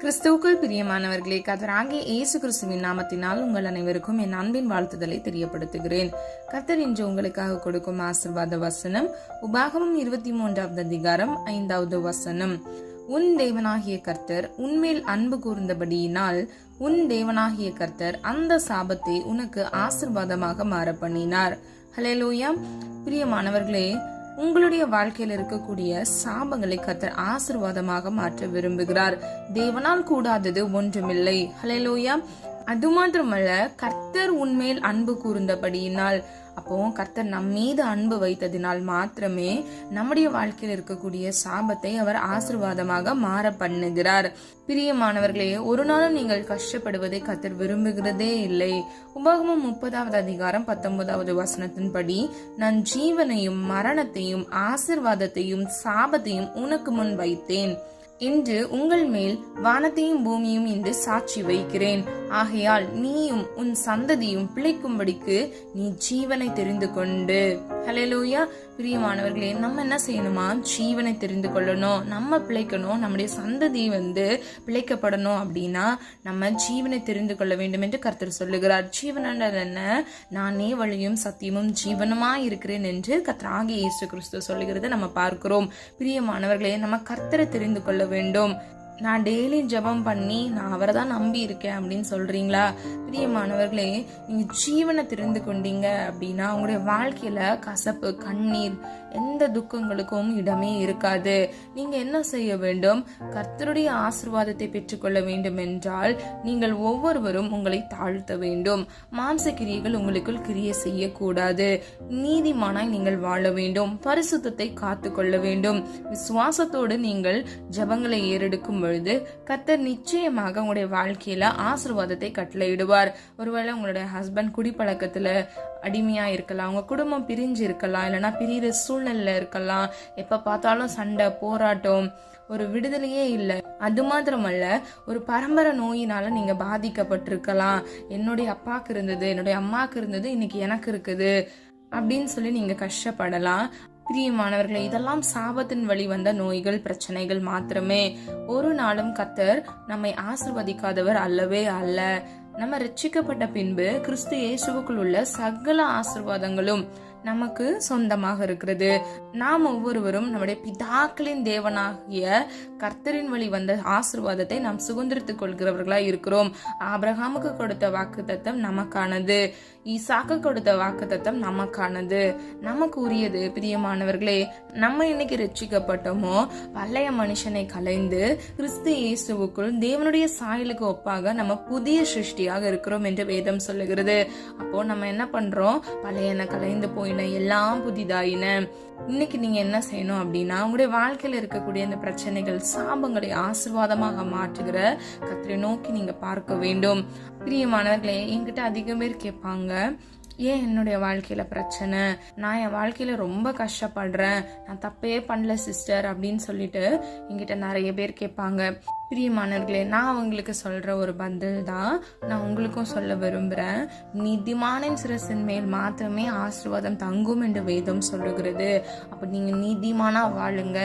கிறிஸ்துவுக்குள் பிரியமானவர்களே, கர்த்தராகிய இயேசு கிறிஸ்துவின் நாமத்தினால் உங்கள் அனைவருக்கும் என் அன்பின் வாழ்த்துதலை தெரியப்படுத்துகிறேன். கர்த்தர் இன்று உங்களுக்காக கொடுக்கும் ஆசீர்வாத வசனம் உபாகமம் 23வது அதிகாரம் 5வது வசனம். உன் தேவனாகிய கர்த்தர் உன்மேல் அன்பு கூர்ந்தபடியினால் உன் தேவனாகிய கர்த்தர் அந்த சாபத்தை உனக்கு ஆசீர்வாதமாக மாற பண்ணினார். ஹல்லேலூயா. பிரியமானவர்களே, உங்களுடைய வாழ்க்கையில் இருக்கக்கூடிய சாபங்களை கர்த்தர் ஆசீர்வாதமாக மாற்ற விரும்புகிறார். தேவனால் கூடாதது ஒன்றுமில்லை. ஹல்லேலூயா. அது மாத்திரமல்ல, கர்த்தர் உன்மேல் அன்பு கூர்ந்தபடியினால், அப்போ கர்த்தர் நம் மீது அன்பு வைத்ததினால் மாத்திரமே நம்முடைய வாழ்க்கையில் இருக்கக்கூடிய சாபத்தை அவர் ஆசீர்வாதமாக மாற பண்ணுகிறார். பிரியமானவர்களே, ஒரு நாளும் நீங்கள் கஷ்டப்படுவதை கர்த்தர் விரும்புகிறதே இல்லை. உபாகமம் 30வது அதிகாரம் 19வது வசனத்தின்படி, நான் ஜீவனையும் மரணத்தையும் ஆசீர்வாதத்தையும் சாபத்தையும் உனக்கு முன் வைத்தேன். இன்று உங்கள் மேல் வானத்தையும் பூமியும் என்று சாட்சி வைக்கிறேன். ஆகையால் நீயும் உன் சந்ததியும் பிழைக்கும்படிக்கு நீ ஜீவனை தெரிந்து கொண்டு. ஹல்லேலூயா. பிரியமானவர்களே, நம்ம என்ன செய்யணுமா? ஜீவனை தெரிந்து கொள்ளணும். நம்ம பிழைக்கணும், நம்முடைய சந்ததி பிழைக்கப்படணும். அப்படின்னா நம்ம ஜீவனை தெரிந்து கொள்ள வேண்டும் என்று கர்த்தர் சொல்லுகிறார். ஜீவன் என்ன? நானே வழியும் சத்தியமும் ஜீவனுமா இருக்கிறேன் என்று கர்த்தராகிய இயேசு கிறிஸ்து சொல்லுகிறத நம்ம பார்க்கிறோம். பிரியமானவர்களே, நம்ம கர்த்தரை தெரிந்து கொள்ள வேண்டும். நான் டெய்லி ஜெபம் பண்ணி நான் அவரை தான் நம்பி இருக்கேன் அப்படின்னு சொல்றீங்களா? பிரியமானவர்களே, நீங்க ஜீவனை தெரிந்து கொண்டீங்க அப்படின்னா உங்களுடைய வாழ்க்கையில கசப்பு, கண்ணீர், எந்த துக்கங்களுக்கும் இடமே இருக்காது. நீங்க என்ன செய்ய வேண்டும்? கர்த்தருடைய ஆசீர்வாதத்தை பெற்றுக்கொள்ள வேண்டும் என்றால் நீங்கள் ஒவ்வொருவரும் உங்களை தாழ்த்த வேண்டும். மாம்ச கிரியைகள் உங்களுக்குள் கிரியை செய்யக்கூடாது. நீதிமானாய் நீங்கள் வாழ வேண்டும். பரிசுத்தத்தை காத்து கொள்ள வேண்டும். விசுவாசத்தோடு நீங்கள் ஜெபங்களை ஏறெடுக்கும் பொழுது கர்த்தர் நிச்சயமாக உங்களுடைய வாழ்க்கையில ஆசீர்வாதத்தை கட்டளையிடுவார். ஒருவேளை உங்களுடைய ஹஸ்பண்ட் குடிப்பழக்கத்துல அடிமையா இருக்கலாம், உங்க குடும்பம் பிரிஞ்சு இருக்கலாம், இல்லைன்னா பிரிகிற சூழ்நிலை இருக்கலாம். எப்ப பார்த்தாலும் சண்டை, போராட்டம், ஒரு விடுதலையே இல்லை. அது மாத்திரமல்ல, ஒரு பரம்பரை நோயினால நீங்க பாதிக்கப்பட்டிருக்கலாம். என்னுடைய அப்பாக்கு இருந்தது, என்னுடைய அம்மாக்கு இருந்தது, இன்னைக்கு எனக்கு இருக்குது அப்படின்னு சொல்லி நீங்க கஷ்டப்படலாம். பிரியமானவர்களே, இதெல்லாம் சாபத்தின் வழி வந்த நோய்கள், பிரச்சனைகள் மாத்திரமே. ஒரு நாளும் கர்த்தர் நம்மை ஆசீர்வதிக்காதவர் அல்லவே அல்ல. நம்ம ரட்சிக்கப்பட்ட பின்பு கிறிஸ்து இயேசுவுக்குள் உள்ள சகல ஆசீர்வாதங்களும் நமக்கு சொந்தமாக இருக்கிறது. நாம் ஒவ்வொருவரும் நம்முடைய பிதாக்களின் தேவனாகிய கர்த்தரின் வழி வந்த ஆசீர்வாதத்தை நாம் சுதந்திரித்துக் கொள்கிறவர்களா இருக்கிறோம். ஆபிரகாமுக்கு கொடுத்த வாக்குத்தத்தம் நமக்கானது. ஈசாக்கு கொடுத்த வாக்குத்தத்தம் நமக்கானது, நமக்கு உரியது. பிரியமானவர்களே, நம்ம இன்னைக்கு ரட்சிக்கப்பட்டோமோ பழைய மனுஷனை கலைந்து கிறிஸ்து இயேசுவுக்குள் தேவனுடைய சாயலுக்கு ஒப்பாக நம்ம புதிய சிருஷ்டியாக இருக்கிறோம் என்று வேதம் சொல்லுகிறது. அப்போ நம்ம என்ன பண்றோம்? பழையன கலைந்து போயின, எல்லாம் புதிதாயின. இன்னைக்கு நீங்க என்ன செய்யணும் அப்படின்னா, உங்களுடைய வாழ்க்கையில இருக்கக்கூடிய இந்த பிரச்சனைகள், சாபங்களை ஆசீர்வாதமாக மாற்றுகிற கர்த்தரை நோக்கி நீங்க பார்க்க வேண்டும். பிரியமானவர்களே, என்கிட்ட அதிகம் பேர் கேட்பாங்க, ஏன் என்னுடைய வாழ்க்கையில பிரச்சனை, நான் என் வாழ்க்கையில ரொம்ப கஷ்டப்படுறேன், நான் தப்பே பண்ணல சிஸ்டர் அப்படின்னு சொல்லிட்டு என்கிட்ட நிறைய பேர் கேட்பாங்க. பிரியமானவர்களே, நான் அவங்களுக்கு சொல்ற ஒரு பதில் தான் நான் உங்களுக்கும் சொல்ல விரும்புறேன். நீதிமானின் சிரசின் மேல் மாத்திரமே ஆசீர்வாதம் தங்கும் என்று வேதம் சொல்லுகிறது. அப்ப நீங்க நீதிமானா வாழுங்க,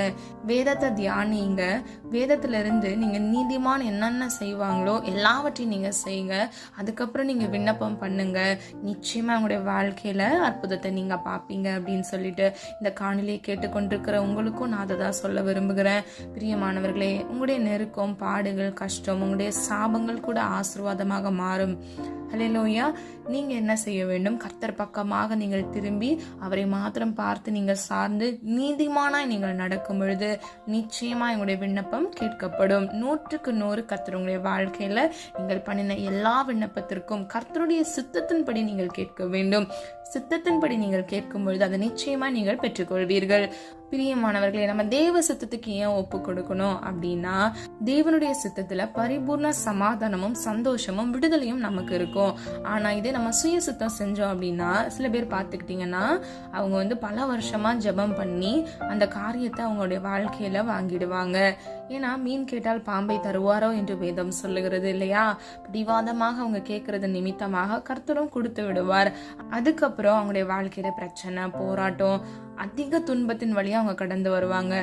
வேதத்தை தியானிங்க. வேதத்துல இருந்து நீங்க நீதிமான் என்னென்ன செய்வாங்களோ எல்லாவற்றையும் நீங்க செய்யுங்க. அதுக்கப்புறம் நீங்க விண்ணப்பம் பண்ணுங்க. நிச்சயமா உங்களுடைய வாழ்க்கையில அற்புதத்தை நீங்க பாப்பீங்க அப்படின்னு சொல்லிட்டு இந்த காணொலியை கேட்டுக்கொண்டிருக்கிற உங்களுக்கும் நான் அதை தான் சொல்ல விரும்புகிறேன். பிரியமானவர்களே, உங்களுடைய நெருக்கம், பாடுகள், கஷ்டம், உங்களுடைய சாபங்கள் கூட ஆசீர்வாதமாக மாறும். ஹல்லேலூயா. நீங்க என்ன செய்ய வேண்டும்? கர்த்தர் பக்கமாக நீங்கள் திரும்பி அவரை மாத்திரம் பார்த்து நீங்கள் சார்ந்து நீதிமானாய் நீங்கள் நடக்கும் பொழுது நிச்சயமா உங்களுடைய விண்ணப்பம் கேட்கப்படும். 100க்கு 100 கர்த்தர் உங்களுடைய வாழ்க்கையில நீங்கள் பண்ணின எல்லா விண்ணப்பத்திற்கும் கர்த்தருடைய சித்தத்தின்படி நீங்கள் கேட்க வேண்டும். சித்தத்தின்படி நீங்கள் கேட்கும் பொழுது அதை நிச்சயமா நீங்கள் பெற்றுக்கொள்வீர்கள். பிரியமானவர்களே, நம்ம தேவ சித்தத்துக்கு ஏன் ஒப்பு கொடுக்கணும் அப்படின்னா, தேவனுடைய சித்தத்துல பரிபூர்ண சமாதானமும் சந்தோஷமும் விடுதலையும் நமக்கு இருக்கும். ஆனா இதே நம்ம சுய சித்தம் செஞ்சோம் அப்படின்னா, சில பேர் பார்த்துக்கிட்டீங்கன்னா அவங்க பல வருஷமா ஜெபம் பண்ணி அந்த காரியத்தை அவங்களுடைய வாழ்க்கையில வாங்கிடுவாங்க. ஏன்னா மீன் கேட்டால் பாம்பை தருவாரோ என்று வேதம் சொல்லுகிறது இல்லையா? பிடிவாதமாக அவங்க கேட்கறது நிமித்தமாக கர்த்தரும் கொடுத்து விடுவார். அதுக்கப்புறம் அவங்களுடைய வாழ்க்கையில பிரச்சனை, போராட்டம், அதிக துன்பத்தின் வழியா அவங்க கடந்து வருவாங்க.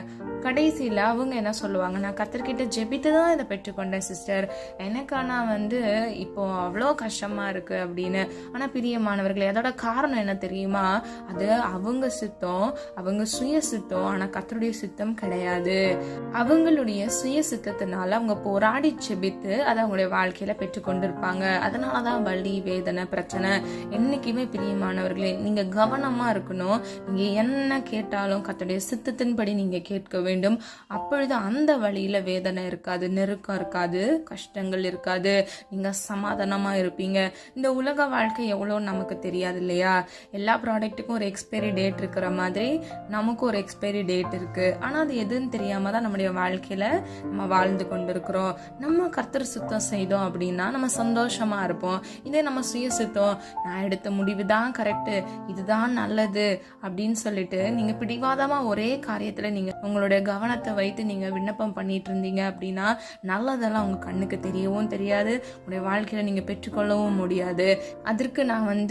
கடைசியில் அவங்க என்ன சொல்லுவாங்க, நான் கர்த்தர்கிட்ட ஜெபித்து தான் இதை பெற்றுக்கொண்டேன் சிஸ்டர், எனக்கு ஆனால் இப்போ அவ்வளோ கஷ்டமாக இருக்குது அப்படின்னு. ஆனால் பிரியமானவர்களே, அதோட காரணம் என்ன தெரியுமா? அது அவங்க சித்தம், அவங்க சுய சித்தம். ஆனால் கர்த்தருடைய சித்தம் கிடையாது. அவங்களுடைய சுய சித்தத்தினால அவங்க போராடி ஜெபித்து அதை அவங்களுடைய வாழ்க்கையில பெற்றுக்கொண்டிருப்பாங்க. அதனால தான் வலி, வேதனை, பிரச்சனை. என்னைக்குமே பிரியமானவர்களே, நீங்க கவனமா இருக்கணும். நீங்க என்ன கேட்டாலும் கர்த்தருடைய சித்தத்தின்படி நீங்க கேட்க வேண்டும். அப்பொழுது அந்த வழியில வேதனை இருக்காது, நெருக்கம் இருக்காது, கஷ்டங்கள் இருக்காது. நீங்க சமாதானமா இருப்பீங்க. இந்த உலக வாழ்க்கை எவ்வளோ நமக்கு தெரியாது இல்லையா? எல்லா ப்ராடக்ட்டுக்கும் ஒரு எக்ஸ்பைரி டேட் இருக்கிற மாதிரி நமக்கு ஒரு எக்ஸ்பைரி டேட் இருக்கு. ஆனா அது எதுன்னு தெரியாம தான் நம்முடைய வாழ்க்கையில நம்ம வாழ்ந்து கொண்டிருக்கிறோம். நம்ம கர்த்தர் சுத்தம் செய்தோம் அப்படின்னா நம்ம சந்தோஷமா இருப்போம். இதே நம்ம சுய சுத்தம், நான் எடுத்த முடிவு தான் கரெக்ட், இதுதான் நல்லது அப்படின்னு சொல்லிட்டு நீங்க பிடிவாதமா ஒரே காரியத்துல நீங்க உங்களுடைய கவனத்தை வைத்து நீங்க விண்ணப்பம் பண்ணிட்டு இருந்தீங்க அப்படின்னா நல்லதெல்லாம் உங்க கண்ணுக்கு தெரியவும் தெரியாது, உங்களுடைய வாழ்க்கையில நீங்க பெற்றுக்கொள்ளவும் முடியாது. அதற்கு நான்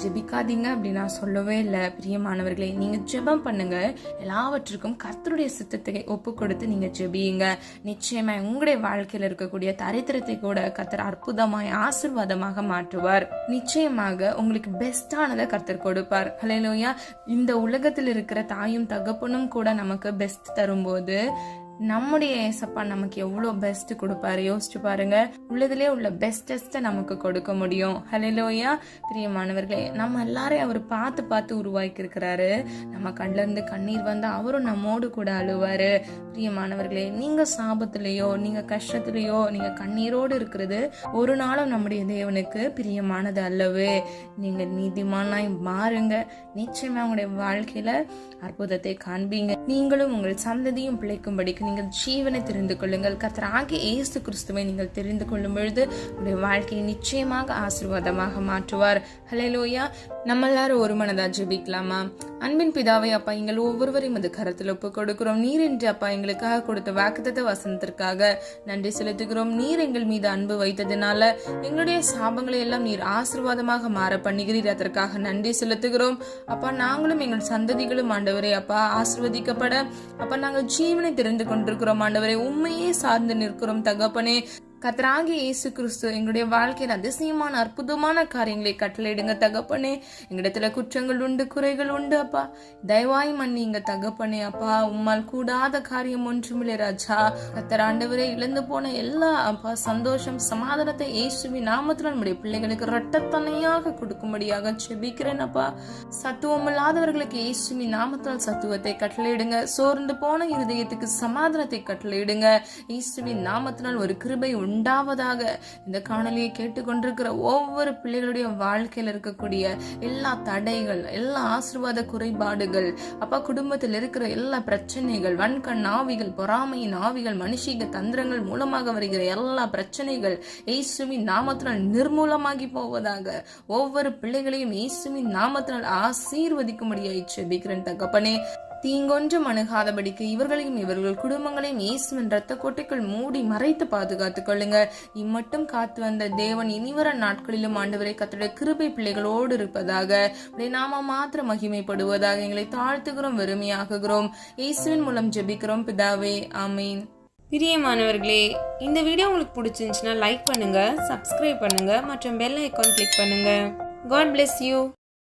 ஜெபிக்காதீங்க அப்படி நான் சொல்லவே இல்லை. பிரியமானவர்களே, நீங்க ஜெபம் பண்ணுங்க. எல்லாவற்றுக்கும் கர்த்தருடைய சித்தத்தை ஒப்பு கொடுத்து நீங்க ஜெபியுங்க. நிச்சயமா உங்களுடைய வாழ்க்கையில இருக்கக்கூடிய தரித்திரத்தை கூட கர்த்தர் அற்புதமாய் ஆசீர்வாதமாக மாற்றுவார். நிச்சயமாக உங்களுக்கு பெஸ்டானதை கர்த்தர் கொடுப்பார். ஹல்லேலூயா. இந்த உலகத்தில் இருக்கிற தாயும் தகப்பனும் கூட நமக்கு பெஸ்ட் தரும்போது நம்முடைய ஏசப்பா நமக்கு எவ்வளவு பெஸ்ட் கொடுப்பாரு யோசிச்சு பாருங்க. உள்ளதிலே உள்ள பெஸ்டஸ்ட நமக்கு கொடுக்க முடியும். ஹல்லேலூயா. பிரியமானவர்களே, நம்ம எல்லாரையும் அவர் பார்த்து பார்த்து உருவாக்கி இருக்கிறாரு. நம்ம கண்ல இருந்து கண்ணீர் வந்தா அவரும் நம்மோடு கூட அழுவாரு. பிரியமானவர்களே, நீங்க சாபத்திலேயோ நீங்க கஷ்டத்திலேயோ நீங்க கண்ணீரோடு இருக்கிறது ஒரு நாளும் நம்முடைய தேவனுக்கு பிரியமானது அல்லவே. நீங்க நீதிமானாய் மாறுங்க. நிச்சயமா உங்களுடைய வாழ்க்கையில அற்புதத்தை காண்பீங்க. நீங்களும் உங்கள் சந்ததியும் பிழைக்கும்படிக்கு நீங்கள் ஜீவனை தெரிந்து கொள்ளுங்கள். கர்த்தராகிய இயேசு கிறிஸ்துவை நீங்கள் தெரிந்து கொள்ளும் பொழுது உங்களுடைய வாழ்க்கையை நிச்சயமாக ஆசீர்வாதமாக மாற்றுவார். ஹல்லேலூயா. நம்ம எல்லாரும் ஒரு மனதா ஜெபிக்கலாமா? அன்பின் பிதாவே, அப்பா, எங்கள் ஒவ்வொருவரையும் அது கருத்தில் ஒப்பு கொடுக்கிறோம். நீர் என்று அப்பா எங்களுக்காக கொடுத்த வாக்குத்தத்த வசனத்திற்காக நன்றி செலுத்துகிறோம். நீர் எங்கள் மீது அன்பு வைத்ததினால எங்களுடைய சாபங்களை எல்லாம் நீர் ஆசீர்வாதமாக மாற பண்ணுகிறீர். அதற்காக நன்றி செலுத்துகிறோம். அப்பா, நாங்களும் எங்கள் சந்ததிகளும் ஆண்டவரே அப்பா ஆசீர்வதிக்கப்பட அப்பா நாங்கள் ஜீவனை தெரிந்து கொண்டிருக்கிறோம். ஆண்டவரே, உண்மையே சார்ந்து நிற்கிறோம் தகப்பனே. கர்த்தராகிய இயேசு கிறிஸ்து எங்களுடைய வாழ்க்கையில் அதிசயமான அற்புதமான காரியங்களை கட்டளையிடுங்க தகப்பனே. எங்களிடத்துல குற்றங்கள் உண்டு, குறைகள் உண்டு அப்பா, தயவாய் மன்னிங்க தகப்பனே. அப்பா, உம்மால் கூடாத காரியம் ஒன்றுமில்லை ராஜா. கர்த்தர் ஆண்டவரே, இழந்து போன எல்லா அப்பா சந்தோஷம், சமாதானத்தை இயேசுவின் நாமத்தில் நம்முடைய பிள்ளைகளுக்கு இரட்டத்தனையாக கொடுக்கும்படியாக ஜெபிக்கிறேன் அப்பா. சத்துவம் இல்லாதவர்களுக்கு இயேசுவின் நாமத்தால் சத்துவத்தை கட்டளையிடுங்க. சோர்ந்து போன இருதயத்துக்கு சமாதானத்தை கட்டளையிடுங்க. இயேசுவின் நாமத்தினால் ஒரு கிருபை உண்டாவதாக. இந்த காணொலியை கேட்டுக்கொண்டிருக்கிற ஒவ்வொரு பிள்ளைகளுடைய வாழ்க்கையில் இருக்கக்கூடிய எல்லா தடைகள், எல்லா ஆசீர்வாத குறைபாடுகள், அப்பா குடும்பத்தில் இருக்கிற எல்லா பிரச்சனைகள், வன்கண் ஆவிகள், பொறாமையின் ஆவிகள், மனுஷிக தந்திரங்கள் மூலமாக வருகிற எல்லா பிரச்சனைகள் இயேசுவின் நாமத்தினால் நிர்மூலமாகி போவதாக. ஒவ்வொரு பிள்ளைகளையும் இயேசுவின் நாமத்தினால் ஆசீர்வதிக்கும்படியாய் ஜெபிக்கிறேன் தகப்பனே. தீங்கொன்றும் அணுகாதபடிக்கு இவர்களையும் இவர்கள் குடும்பங்களையும் இயேசுவின் இரத்த கோட்டைக்குள் மூடி மறைத்து பாதுகாத்துக் கொள்ளுங்க. இம்மட்டும் காத்து வந்த தேவன் இனிவர நாட்களிலும் ஆண்டவரை கர்த்தருடைய கிருபை பிள்ளைகளோடு இருப்பதாக. நாம மாத்திரம் மகிமைப்படுவதாக. எங்களை தாழ்த்துகிறோம், வெறுமையாக்குகிறோம். இயேசுவின் மூலம் ஜெபிக்கிறோம் பிதாவே, ஆமீன். பிரியமானவர்களே, இந்த வீடியோ உங்களுக்கு பிடிச்சிருந்துச்சுன்னா லைக் பண்ணுங்க, சப்ஸ்கிரைப் பண்ணுங்க மற்றும் பெல் ஐகான் கிளிக் பண்ணுங்க. God bless you.